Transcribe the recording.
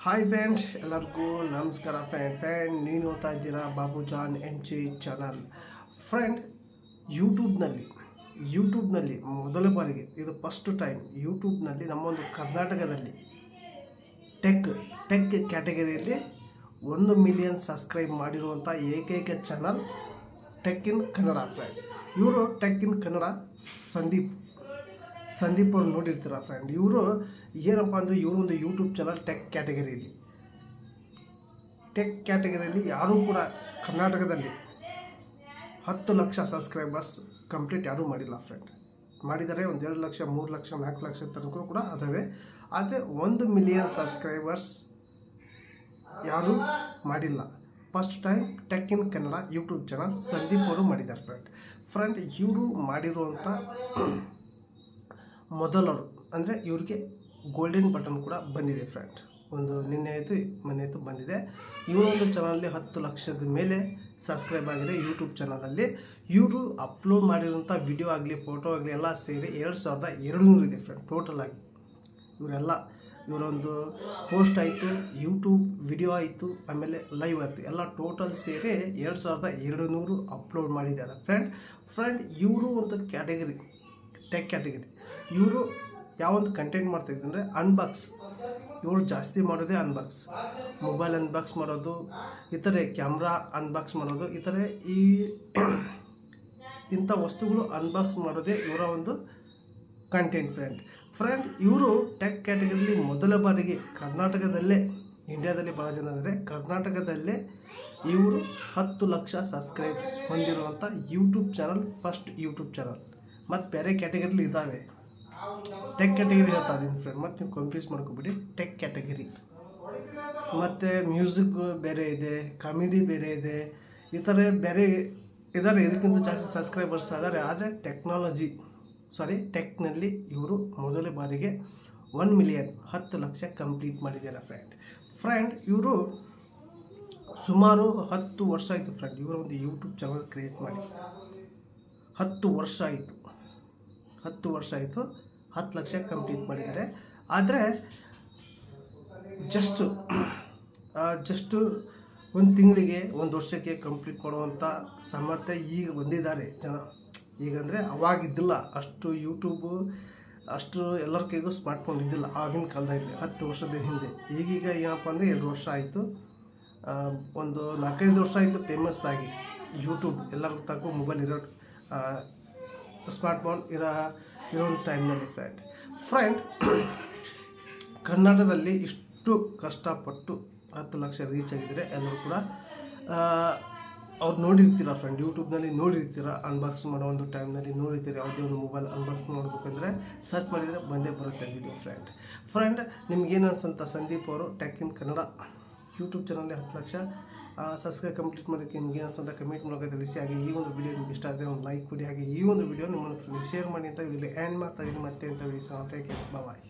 Hi friends, ಎಲ್ಲರಿಗೂ ನಮಸ್ಕಾರ. Friend ನೀವು ನೋಡ್ತಾ ಇದ್ದೀರಾ Babu John M G channel. Friend, ಯೂಟ್ಯೂಬ್ನಲ್ಲಿ ಮೊದಲ ಬಾರಿಗೆ ಇದು ಫಸ್ಟ್ ಟೈಮ್ ಯೂಟ್ಯೂಬ್ನಲ್ಲಿ ನಮ್ಮೊಂದು ಕರ್ನಾಟಕದಲ್ಲಿ ಟೆಕ್ ಕ್ಯಾಟಗರಿಯಲ್ಲಿ 1 ಮಿಲಿಯನ್ ಸಬ್ಸ್ಕ್ರೈಬ್ ಮಾಡಿರುವಂಥ ಏಕೈಕ channel tech in Kannada. Friend, ಇವರು ಟೆಕ್ ಇನ್ ಕನ್ನಡ ಸಂದೀಪ್ ಅವ್ರು ನೋಡಿರ್ತೀರ. ಫ್ರೆಂಡ್, ಇವರು ಏನಪ್ಪ ಅಂದರೆ ಇವರು ಒಂದು ಯೂಟ್ಯೂಬ್ ಚಾನಲ್ ಟೆಕ್ ಕ್ಯಾಟಗರಿಯಲ್ಲಿ ಯಾರೂ ಕೂಡ ಕರ್ನಾಟಕದಲ್ಲಿ 10 ಲಕ್ಷ ಸಬ್ಸ್ಕ್ರೈಬರ್ಸ್ ಕಂಪ್ಲೀಟ್ ಯಾರೂ ಮಾಡಿಲ್ಲ. ಫ್ರೆಂಡ್, ಮಾಡಿದರೆ 1 2 ಲಕ್ಷ 3 ಲಕ್ಷ 4 ಲಕ್ಷ ತನಕ ಕೂಡ ಅದಾವೆ. ಆದರೆ 1 ಮಿಲಿಯನ್ ಸಬ್ಸ್ಕ್ರೈಬರ್ಸ್ ಯಾರೂ ಮಾಡಿಲ್ಲ. First time tech in Kannada YouTube channel Sandeep ಅವರು ಮಾಡಿದ್ದಾರೆ. ಫ್ರೆಂಡ್, ಇವರು ಮಾಡಿರುವಂಥ ಮೊದಲವರು ಅಂದರೆ ಇವ್ರಿಗೆ ಗೋಲ್ಡನ್ ಬಟನ್ ಕೂಡ ಬಂದಿದೆ. ಫ್ರೆಂಡ್, ಒಂದು ಮೊನ್ನೆ ಆಯಿತು ಬಂದಿದೆ. ಇವರ ಒಂದು ಚಾನಲಲ್ಲಿ 10 ಲಕ್ಷದ ಮೇಲೆ ಸಬ್ಸ್ಕ್ರೈಬ್ ಆಗಿದೆ. ಯೂಟ್ಯೂಬ್ ಚಾನಲಲ್ಲಿ ಇವರು ಅಪ್ಲೋಡ್ ಮಾಡಿರೋಂಥ ವಿಡಿಯೋ ಆಗಲಿ ಫೋಟೋ ಆಗಲಿ ಎಲ್ಲ ಸೇರಿ 2200 ಇದೆ. ಫ್ರೆಂಡ್, ಟೋಟಲಾಗಿ ಇವರೊಂದು ಪೋಸ್ಟ್ ಆಯಿತು, ಯೂಟ್ಯೂಬ್ ವಿಡಿಯೋ ಆಯಿತು, ಆಮೇಲೆ ಲೈವ್ ಆಯಿತು, ಎಲ್ಲ ಟೋಟಲ್ ಸೇರಿ 2200 ಅಪ್ಲೋಡ್ ಮಾಡಿದ್ದಾರೆ. ಫ್ರೆಂಡ್, ಇವರು ಒಂದು ಟೆಕ್ ಕ್ಯಾಟಗರಿ. ಇವರು ಯಾವೊಂದು ಕಂಟೆಂಟ್ ಮಾಡ್ತಾಯಿದ್ರು ಅಂದರೆ ಅನ್ಬಾಕ್ಸ್. ಇವರು ಜಾಸ್ತಿ ಮಾಡೋದೇ ಮೊಬೈಲ್ ಅನ್ಬಾಕ್ಸ್ ಮಾಡೋದು, ಇತರೆ ಕ್ಯಾಮ್ರಾ ಅನ್ಬಾಕ್ಸ್ ಮಾಡೋದು, ಇಂಥ ವಸ್ತುಗಳು ಅನ್ಬಾಕ್ಸ್ ಮಾಡೋದೇ ಇವರ ಒಂದು ಕಂಟೆಂಟ್. ಫ್ರೆಂಡ್, ಇವರು ಟೆಕ್ ಕ್ಯಾಟಗರಿಯಲ್ಲಿ ಮೊದಲ ಬಾರಿಗೆ ಕರ್ನಾಟಕದಲ್ಲೇ, ಇಂಡಿಯಾದಲ್ಲಿ ಭಾಳ ಜನ ಅಂದರೆ ಕರ್ನಾಟಕದಲ್ಲೇ ಇವರು 10 ಲಕ್ಷ ಸಬ್ಸ್ಕ್ರೈಬ್ಸ್ ಹೊಂದಿರುವಂಥ YouTube channel, first YouTube channel. ಮತ್ತು ಬೇರೆ ಕ್ಯಾಟಗರಿಲಿ ಇದ್ದಾವೆ. ಟೆಕ್ ಕ್ಯಾಟಗರಿ ಹೇಳ್ತಾ ಇದ್ದೀನಿ ಫ್ರೆಂಡ್, ಮತ್ತು ನೀವು ಕನ್ಫ್ಯೂಸ್ ಮಾಡ್ಕೊಬಿಡಿ. ಟೆಕ್ ಕ್ಯಾಟಗರಿ ಮತ್ತು ಮ್ಯೂಸಿಕ್ ಬೇರೆ ಇದೆ, ಕಾಮಿಡಿ ಬೇರೆ ಇದೆ, ಈ ಥರ ಬೇರೆ ಇದ್ದಾರೆ. ಇದಕ್ಕಿಂತ ಜಾಸ್ತಿ ಸಬ್ಸ್ಕ್ರೈಬರ್ಸ್ ಇದ್ದಾರೆ. ಆದರೆ ಟೆಕ್ನಲ್ಲಿ ಇವರು ಮೊದಲ ಬಾರಿಗೆ 1 ಮಿಲಿಯನ್ 10 ಲಕ್ಷ ಕಂಪ್ಲೀಟ್ ಮಾಡಿದ್ದಾರೆ. ಫ್ರೆಂಡ್, ಇವರು ಸುಮಾರು 10 ವರ್ಷ ಆಯಿತು. ಫ್ರೆಂಡ್, ಇವರ ಒಂದು ಯೂಟ್ಯೂಬ್ ಚಾನಲ್ ಕ್ರಿಯೇಟ್ ಮಾಡಿ 10 ವರ್ಷ ಆಯಿತು. 10 ಲಕ್ಷ ಕಂಪ್ಲೀಟ್ ಮಾಡಿದ್ದಾರೆ. ಆದರೆ ಜಸ್ಟ್ 1 ತಿಂಗಳಿಗೆ 1 ವರ್ಷಕ್ಕೆ ಕಂಪ್ಲೀಟ್ ಮಾಡುವಂಥ ಸಾಮರ್ಥ್ಯ ಈಗ ಬಂದಿದ್ದಾರೆ ಜನ. ಈಗಂದರೆ ಅವಾಗಿದ್ದಿಲ್ಲ ಅಷ್ಟು ಯೂಟ್ಯೂಬು, ಅಷ್ಟು ಎಲ್ಲರ ಕೈಗೂ ಸ್ಮಾರ್ಟ್ಫೋನ್ ಇದ್ದಿಲ್ಲ ಆಗಿನ ಕಾಲದಲ್ಲಿ, 10 ವರ್ಷದ ಹಿಂದೆ. ಈಗೀಗ ಏನಪ್ಪ ಅಂದರೆ 2 ವರ್ಷ ಆಯಿತು, ಒಂದು 4-5 ವರ್ಷ ಆಯಿತು ಫೇಮಸ್ ಆಗಿ ಯೂಟ್ಯೂಬ್. ಎಲ್ಲರ ತನಕ ಮೊಬೈಲ್ ಸ್ಮಾರ್ಟ್ಫೋನ್ ಇರೋ ಟೈಮ್ನಲ್ಲಿ. ಫ್ರೆಂಡ್, ಕರ್ನಾಟಕದಲ್ಲಿ ಇಷ್ಟು ಕಷ್ಟಪಟ್ಟು 10 ಲಕ್ಷ ರೀಚ್ ಆಗಿದ್ದಾರೆ. ಎಲ್ಲರೂ ಕೂಡ ಅವ್ರು ನೋಡಿರ್ತೀರ. ಫ್ರೆಂಡ್, ಯೂಟ್ಯೂಬ್ನಲ್ಲಿ ನೋಡಿರ್ತೀರ, ಅನ್ಬಾಕ್ಸ್ ಮಾಡೋ ಒಂದು ಟೈಮ್ನಲ್ಲಿ ನೋಡಿರ್ತೀರ. ಯಾವುದೇ ಒಂದು ಮೊಬೈಲ್ ಅನ್ಬಾಕ್ಸ್ ಮಾಡಬೇಕಂದ್ರೆ ಸರ್ಚ್ ಮಾಡಿದರೆ ಬಂದೇ ಬರುತ್ತೆ ವಿಡಿಯೋ. ಫ್ರೆಂಡ್, ನಿಮ್ಗೇನು ಅನ್ಸಂತ ಸಂದೀಪ್ ಅವರು ಟೆಕ್ ಇನ್ ಕನ್ನಡ ಯೂಟ್ಯೂಬ್ ಚಾನಲ್ಗೆ 10 ಲಕ್ಷ ಸಬ್ಸ್ಕ್ರೈಬ್ ಕಂಪ್ಲೀಟ್ ಮಾಡೋಕ್ಕೆ ನಿಮ್ಗೆ ಅನ್ಸಂತ ಕಮೆಂಟ್ ಮೂಲಕ ತಿಳಿಸಿ. ಹಾಗೆ ಈ ಒಂದು ವಿಡಿಯೋ ನಿಮ್ಗೆ ಇಷ್ಟ ಆದರೆ ಒಂದು ಲೈಕ್ ಕೊಡಿ. ಹಾಗೆ ಈ ಒಂದು ವಿಡಿಯೋ ನಿಮ್ಮ ಶೇರ್ ಮಾಡಿ ಅಂತ ವಿಡಿಯೋ ಎಂಡ್ ಮಾಡ್ತಾ ಇದ್ದೀನಿ. ಮತ್ತೆ ಅಂತ ವಿಡಿಯೋ ಬಾಯ್.